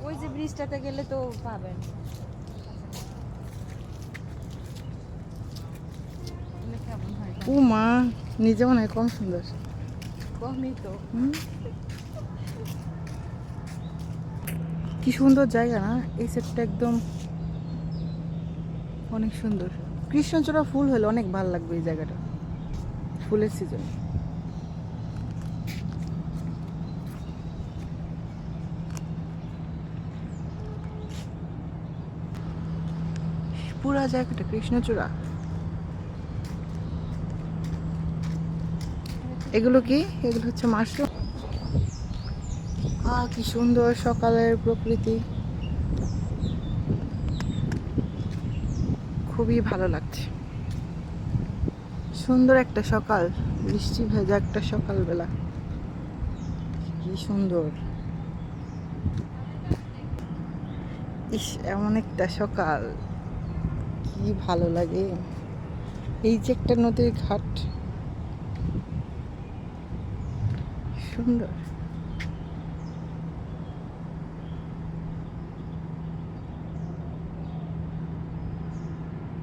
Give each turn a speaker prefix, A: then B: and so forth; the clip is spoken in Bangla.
A: ওই যে ব্রিজটাতে গেলে তো পাবেন। কেমন হয়
B: ও মা, নিজে মনে হয় কম সুন্দর।
A: কমই তো।
B: কি সুন্দর জায়গা না এই সেটটা, একদম অনেক সুন্দর। কৃষ্ণচূড়া ফুল হলে অনেক ভালো লাগবে এই জায়গাটা, ফুলের সিজন। পুরা জায়গাটা কৃষ্ণচূড়া। এগুলো কি? এগুলো হচ্ছে মাশরুম। কি সুন্দর সকালের প্রকৃতি, খুবই ভালো লাগছে। সুন্দর একটা সকাল, বৃষ্টি ভেজা একটা সকালবেলা, কি সুন্দর। ইস, এমন একটা সকাল, কি ভালো লাগে। এই যে একটা নদীর ঘাট, সুন্দর।